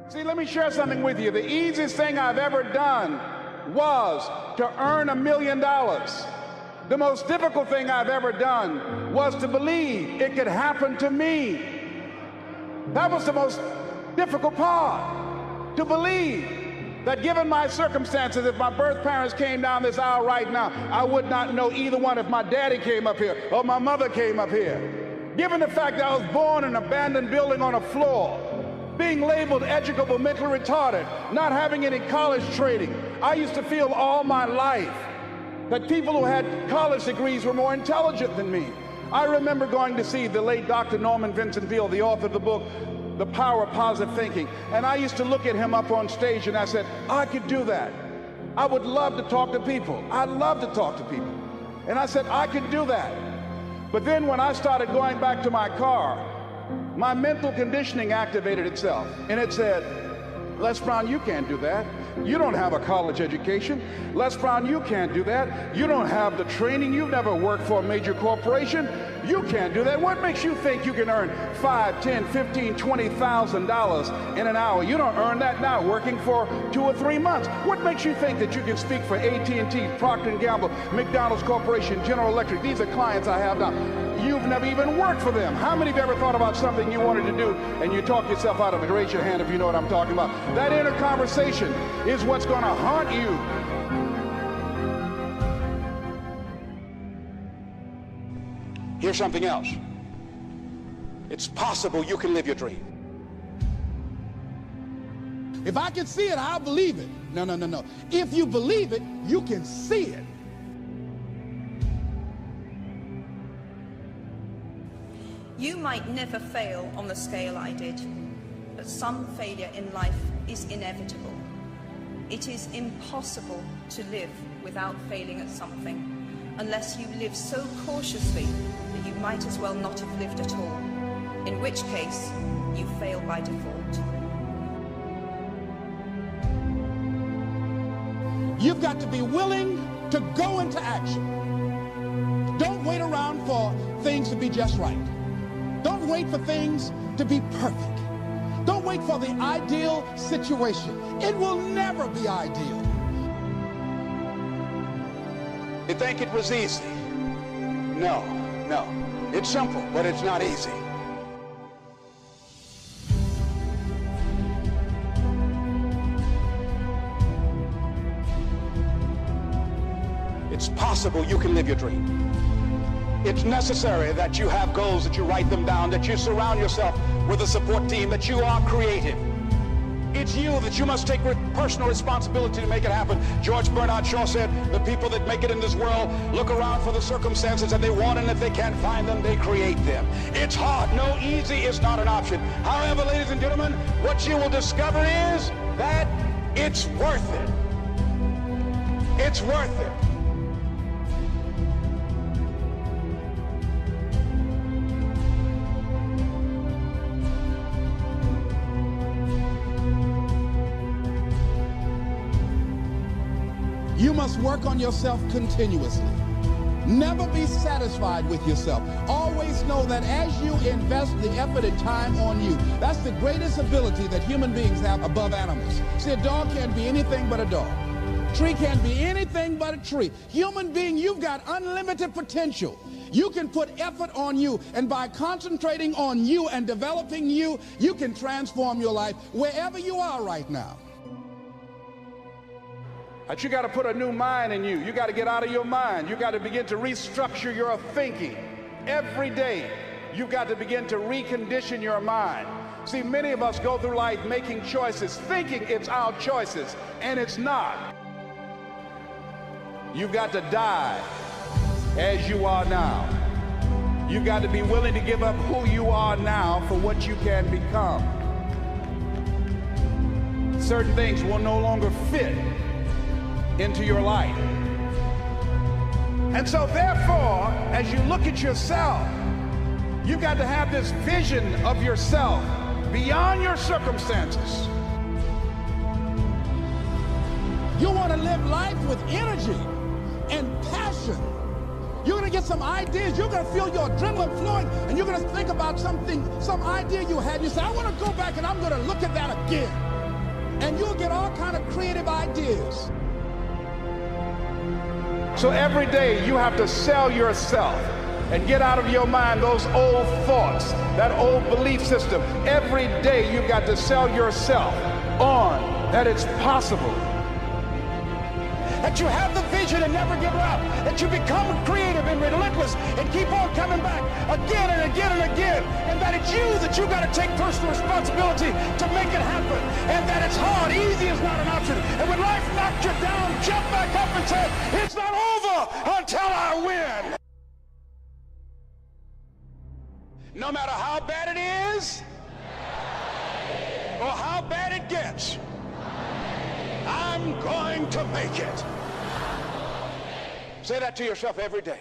See, let me share something with you. The easiest thing I've ever done was to earn $1 million. The most difficult thing I've ever done was to believe it could happen to me. That was the most difficult part, to believe that given my circumstances, if my birth parents came down this aisle right now, I would not know either one if my daddy came up here or my mother came up here. Given the fact that I was born in an abandoned building on a floor, being labeled educable, mentally retarded, not having any college training, I used to feel all my life that people who had college degrees were more intelligent than me. I remember going to see the late Dr. Norman Vincent Peale, the author of the book, The Power of Positive Thinking. And I used to look at him up on stage and I said, I could do that. I would love to talk to people. I love to talk to people. And I said, I could do that. But then when I started going back to my car, my mental conditioning activated itself. And it said, Les Brown, you can't do that. You don't have a college education. Les Brown, you can't do that. You don't have the training. You've never worked for a major corporation. You can't do that. What makes you think you can earn $5, $10, $15, $20,000 in an hour? You don't earn that now working for 2 or 3 months. What makes you think that you can speak for AT&T, Procter & Gamble, McDonald's Corporation, General Electric? These are clients I have now. You've never even worked for them. How many of you ever thought about something you wanted to do and you talk yourself out of it? Raise your hand if you know what I'm talking about. That inner conversation is what's going to haunt you. Here's something else. It's possible you can live your dream. If I can see it, I'll believe it. No. If you believe it, you can see it. You might never fail on the scale I did, but some failure in life is inevitable. It is impossible to live without failing at something, unless you live so cautiously that you might as well not have lived at all, in which case you fail by default. You've got to be willing to go into action. Don't wait around for things to be just right. Don't wait for things to be perfect. Don't wait for the ideal situation. It will never be ideal. You think it was easy? No. It's simple, but it's not easy. It's possible you can live your dream. It's necessary that you have goals, that you write them down, that you surround yourself with a support team, that you are creative. It's you that you must take personal responsibility to make it happen. George Bernard Shaw said, the people that make it in this world look around for the circumstances that they want, and if they can't find them, they create them. It's hard. No, easy is not an option. However, ladies and gentlemen, what you will discover is that it's worth it. It's worth it. You must work on yourself continuously. Never be satisfied with yourself. Always know that as you invest the effort and time on you, that's the greatest ability that human beings have above animals. See, a dog can't be anything but a dog. Tree can't be anything but a tree. Human being, you've got unlimited potential. You can put effort on you, and by concentrating on you and developing you, you can transform your life wherever you are right now. But you got to put a new mind in you. You got to get out of your mind. You got to begin to restructure your thinking. Every day, you've got to begin to recondition your mind. See, many of us go through life making choices, thinking it's our choices, and it's not. You've got to die as you are now. You've got to be willing to give up who you are now for what you can become. Certain things will no longer fit into your life. And so therefore, as you look at yourself, you've got to have this vision of yourself beyond your circumstances. You want to live life with energy and passion. You're going to get some ideas. You're going to feel your adrenaline flowing, and you're going to think about something, some idea you had. You say, I want to go back and I'm going to look at that again. and you'll get all kind of creative ideas. So every day you have to sell yourself and get out of your mind those old thoughts, that old belief system. Every day you've got to sell yourself on that it's possible. That you have the vision and never give up. That you become creative and relentless and keep on coming back again and again and again. And that it's you that you got to take personal responsibility to make it happen. And that it's hard. Easy is not an option. And when life knocks you down, jump back up and say, it's not over until I win. No matter how bad it is or how bad it gets, I'm going to make it. Say that to yourself every day.